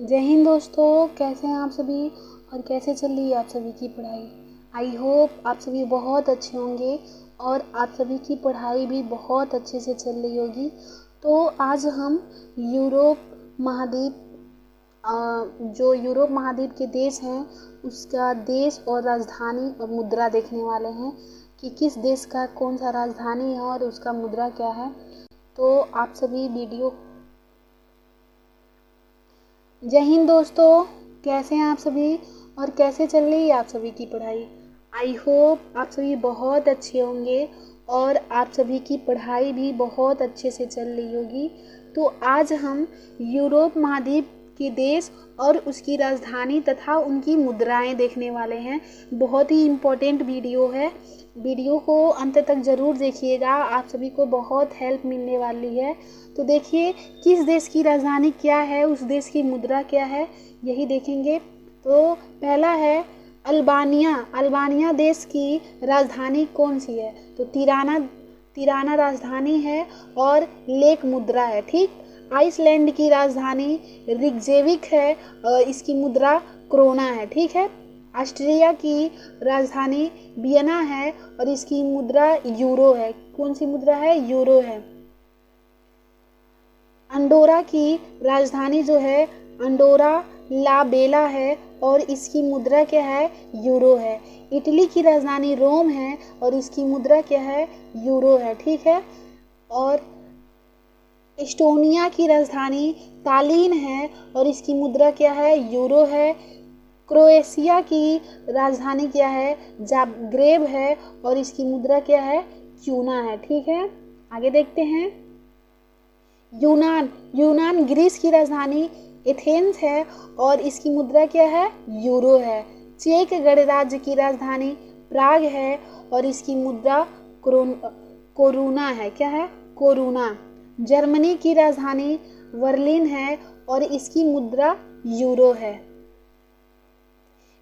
जय हिंद दोस्तों, कैसे हैं आप सभी और कैसे चल रही है आप सभी की पढ़ाई। आई होप आप सभी बहुत अच्छे होंगे और आप सभी की पढ़ाई भी बहुत अच्छे से चल रही होगी। तो आज हम यूरोप महाद्वीप जो यूरोप महाद्वीप के देश हैं उसका देश और राजधानी और मुद्रा देखने वाले हैं कि किस देश का कौन सा राजधानी है और उसका मुद्रा क्या है। तो आप सभी वीडियो जय हिंद दोस्तों, कैसे हैं आप सभी और कैसे चल रही है आप सभी की पढ़ाई। आई होप आप सभी बहुत अच्छे होंगे और आप सभी की पढ़ाई भी बहुत अच्छे से चल रही होगी। तो आज हम यूरोप महाद्वीप के देश और उसकी राजधानी तथा उनकी मुद्राएं देखने वाले हैं। बहुत ही इम्पोर्टेंट वीडियो है, वीडियो को अंत तक ज़रूर देखिएगा, आप सभी को बहुत हेल्प मिलने वाली है। तो देखिए किस देश की राजधानी क्या है, उस देश की मुद्रा क्या है, यही देखेंगे। तो पहला है अल्बानिया। अल्बानिया देश की राजधानी कौन सी है? तो तिराना राजधानी है और लेक मुद्रा है। ठीक। आइसलैंड की राजधानी रिकजेविक है और इसकी मुद्रा क्रोना है। ठीक है। ऑस्ट्रिया की राजधानी वियना है और इसकी मुद्रा यूरो है। कौन सी मुद्रा है? यूरो है। अंडोरा की राजधानी जो है अंडोरा ला बेला है और इसकी मुद्रा क्या है? यूरो है। इटली की राजधानी रोम है और इसकी मुद्रा क्या है? यूरो है। ठीक है। और एस्टोनिया की राजधानी तालिन है और इसकी मुद्रा क्या है? यूरो है। क्रोएशिया की राजधानी क्या है? जाग्रेब है और इसकी मुद्रा क्या है? क्यूना है। ठीक है। आगे देखते हैं। यूनान ग्रीस की राजधानी एथेंस है और इसकी मुद्रा क्या है? यूरो है। चेक गणराज्य की राजधानी प्राग है और इसकी मुद्रा कोरूना है। क्या है? कोरूना। जर्मनी की राजधानी बर्लिन है और इसकी मुद्रा यूरो है।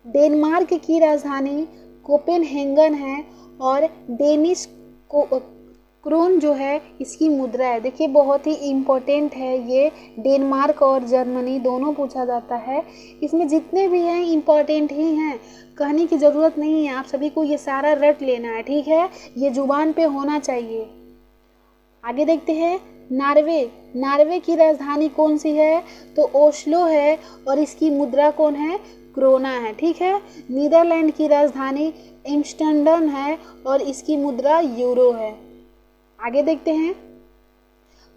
डेनमार्क की राजधानी कोपेनहेगन है और डेनिश क्रोन जो है इसकी मुद्रा है। देखिए बहुत ही इम्पोर्टेंट है ये, डेनमार्क और जर्मनी दोनों पूछा जाता है। इसमें जितने भी हैं इम्पोर्टेंट ही हैं, कहने की ज़रूरत नहीं है, आप सभी को ये सारा रट लेना है। ठीक है, ये जुबान पे होना चाहिए। आगे देखते हैं। नार्वे की राजधानी कौन सी है? तो ओस्लो है और इसकी मुद्रा कौन है? क्रोना है। ठीक है। नीदरलैंड की राजधानी एम्स्टर्डम है और इसकी मुद्रा यूरो है। आगे देखते हैं।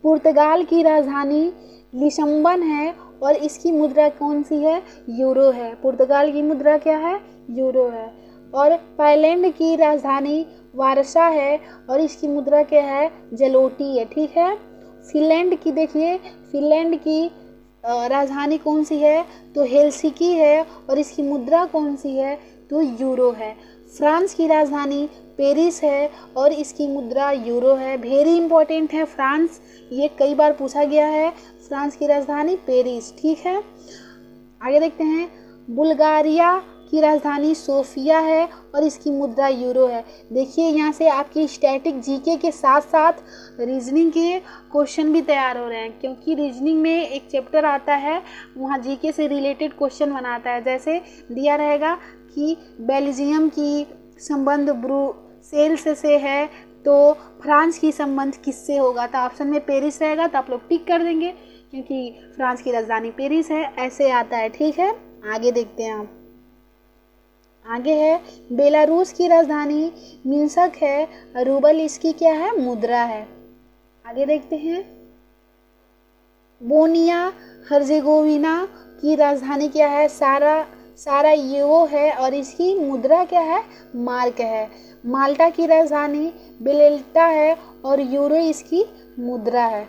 पुर्तगाल की राजधानी लिस्बन है और इसकी मुद्रा कौन सी है? यूरो है। पुर्तगाल की मुद्रा क्या है? यूरो है। और पोलैंड की राजधानी वारसा है और इसकी मुद्रा क्या है? जलोटी है। ठीक है। फिनलैंड की देखिए, फिनलैंड की राजधानी कौन सी है? तो हेलसिंकी है और इसकी मुद्रा कौन सी है? तो यूरो है। फ्रांस की राजधानी पेरिस है और इसकी मुद्रा यूरो है। वेरी इंपॉर्टेंट है फ्रांस, ये कई बार पूछा गया है। फ्रांस की राजधानी पेरिस। ठीक है। आगे देखते हैं। बुल्गारिया की राजधानी सोफिया है और इसकी मुद्रा यूरो है। देखिए यहाँ से आपकी स्टैटिक जीके के साथ साथ रीजनिंग के क्वेश्चन भी तैयार हो रहे हैं, क्योंकि रीजनिंग में एक चैप्टर आता है वहाँ जीके से रिलेटेड क्वेश्चन बनाता है। जैसे दिया रहेगा कि बेल्जियम की संबंध ब्रुसेल्स से है, तो फ्रांस की संबंध किससे होगा? तो ऑप्शन में पेरिस रहेगा, तो आप लोग टिक कर देंगे क्योंकि फ्रांस की राजधानी पेरिस है, ऐसे आता है। ठीक है। आगे देखते हैं। आप आगे है बेलारूस की राजधानी मिन्स्क है, रूबल इसकी क्या है? मुद्रा है। आगे देखते हैं। बोस्निया हर्जेगोविना की राजधानी क्या है? सारायेवो है और इसकी मुद्रा क्या है? मार्क है। माल्टा की राजधानी वेलेटा है और यूरो इसकी मुद्रा है।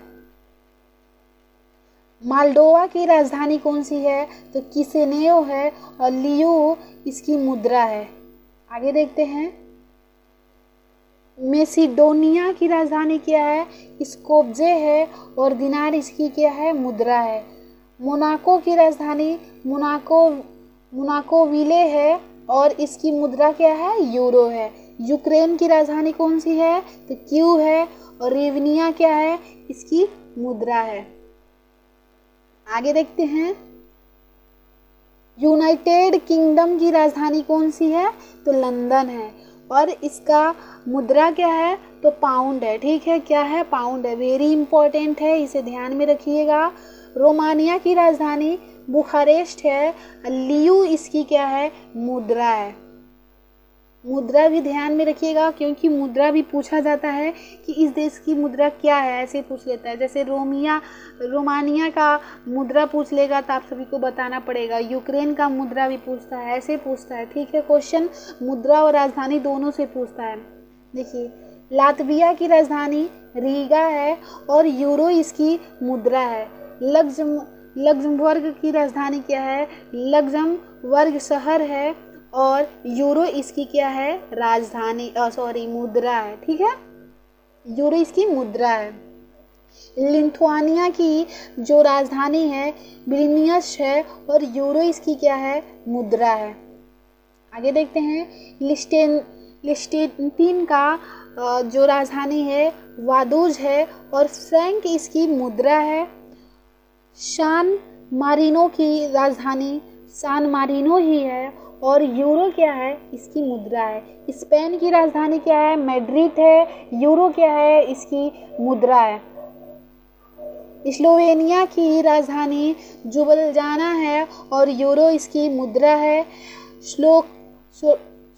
माल्डोवा की राजधानी कौन सी है? तो किसिनेयो है और लियू इसकी मुद्रा है। आगे देखते हैं। मेसिडोनिया की राजधानी क्या है? स्कोप्जे है और दिनार इसकी क्या है? मुद्रा है। मोनाको की राजधानी मोनाकोविले है और इसकी मुद्रा क्या है? यूरो है। यूक्रेन की राजधानी कौन सी है? तो क्यू है और रिवनिया क्या है? इसकी मुद्रा है। आगे देखते हैं। यूनाइटेड किंगडम की राजधानी कौन सी है? तो लंदन है। और इसका मुद्रा क्या है? तो पाउंड है। ठीक है, क्या है? पाउंड है। वेरी इंपॉर्टेंट है, इसे ध्यान में रखिएगा। रोमानिया की राजधानी बुखारेस्ट है। लियू इसकी क्या है? मुद्रा है। मुद्रा भी ध्यान में रखिएगा, क्योंकि मुद्रा भी पूछा जाता है कि इस देश की मुद्रा क्या है, ऐसे पूछ लेता है। जैसे रोमानिया का मुद्रा पूछ लेगा तो आप सभी को बताना पड़ेगा। यूक्रेन का मुद्रा भी पूछता है, ऐसे पूछता है। ठीक है, क्वेश्चन मुद्रा और राजधानी दोनों से पूछता है। देखिए, लातविया की राजधानी रीगा है और यूरो इसकी मुद्रा है। लग्जमबर्ग की राजधानी क्या है? लग्जमबर्ग शहर है और यूरो इसकी क्या है? राजधानी मुद्रा है। ठीक है, यूरो इसकी मुद्रा है। लिथुआनिया की जो राजधानी है विल्नियस है और यूरो इसकी क्या है? मुद्रा है। आगे देखते हैं, लिस्टेन का जो राजधानी है वादूज है और फ्रैंक इसकी मुद्रा है। सान मारिनो की राजधानी सान मारिनो ही है और यूरो क्या है? इसकी मुद्रा है। स्पेन की राजधानी क्या है? मैड्रिड है। यूरो क्या है? इसकी मुद्रा है। स्लोवेनिया की राजधानी जुबलजाना है और यूरो इसकी मुद्रा है।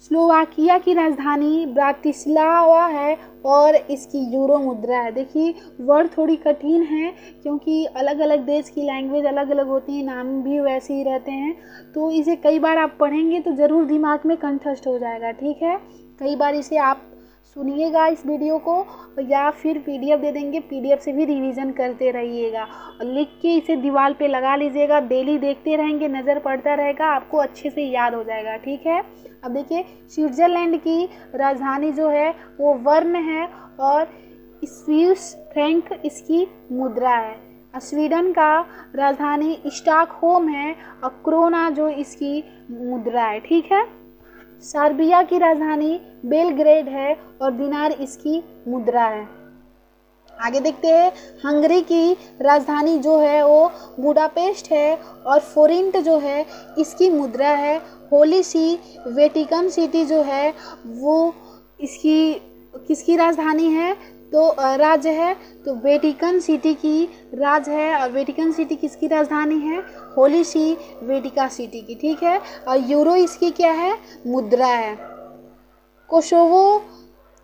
स्लोवाकिया की राजधानी ब्रातिस्लावा है और इसकी यूरो मुद्रा है। देखिए, वर्ड थोड़ी कठिन है, क्योंकि अलग अलग देश की लैंग्वेज अलग अलग होती है, नाम भी वैसे ही रहते हैं, तो इसे कई बार आप पढ़ेंगे तो ज़रूर दिमाग में कंठस्थ हो जाएगा। ठीक है, कई बार इसे आप सुनिएगा इस वीडियो को, या फिर पीडीएफ दे देंगे, पीडीएफ से भी रिवीजन करते रहिएगा और लिख के इसे दीवार पे लगा लीजिएगा। डेली देखते रहेंगे, नज़र पड़ता रहेगा, आपको अच्छे से याद हो जाएगा। ठीक है, अब देखिए, स्विट्ज़रलैंड की राजधानी जो है वो बर्न है और स्विस फ्रैंक इसकी मुद्रा है। स्वीडन का राजधानी स्टॉकहोम है और क्रोना जो इसकी मुद्रा है। ठीक है, सर्बिया की राजधानी बेलग्रेड है और दिनार इसकी मुद्रा है। आगे देखते हैं, हंगरी की राजधानी जो है वो बुडापेस्ट है और फोरिंट जो है इसकी मुद्रा है। होली सी वेटिकन सिटी जो है वो इसकी किसकी राजधानी है? तो राज्य है, तो वेटिकन सिटी की राज्य है और वेटिकन सिटी किसकी राजधानी है? होली सी वेटिका सिटी की। ठीक है, और यूरो इसकी क्या है? मुद्रा है। कोसोवो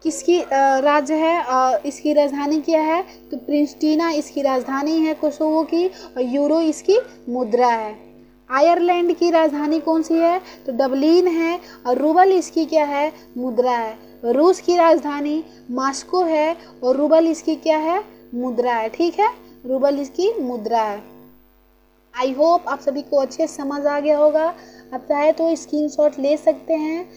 किसकी राज्य है? इसकी राजधानी क्या है? तो प्रिस्टीना इसकी राजधानी है कोसोवो की और यूरो इसकी मुद्रा है। आयरलैंड की राजधानी कौन सी है? तो डबलिन है और रूबल इसकी क्या है? मुद्रा है। रूस की राजधानी मॉस्को है और रूबल इसकी क्या है? मुद्रा है। ठीक है, रूबल इसकी मुद्रा है। आई होप आप सभी को अच्छे समझ आ गया होगा। आप चाहे तो स्क्रीनशॉट ले सकते हैं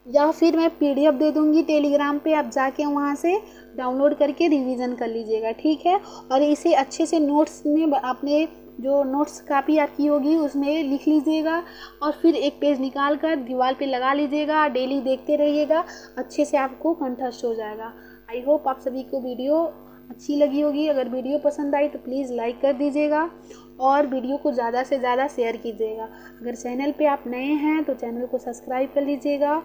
या फिर मैं पीडीएफ दे दूंगी टेलीग्राम पे, आप जाके वहाँ से डाउनलोड करके रिवीजन कर लीजिएगा। ठीक है, और इसे अच्छे से नोट्स में अपने जो नोट्स कापी आपकी होगी उसमें लिख लीजिएगा और फिर एक पेज निकाल कर दीवार पे लगा लीजिएगा। डेली देखते रहिएगा, अच्छे से आपको कंठस्थ हो जाएगा। आई होप आप सभी को वीडियो अच्छी लगी होगी। अगर वीडियो पसंद आई तो प्लीज़ लाइक कर दीजिएगा और वीडियो को ज़्यादा से ज़्यादा शेयर कीजिएगा। अगर चैनल पे आप नए हैं तो चैनल को सब्सक्राइब कर लीजिएगा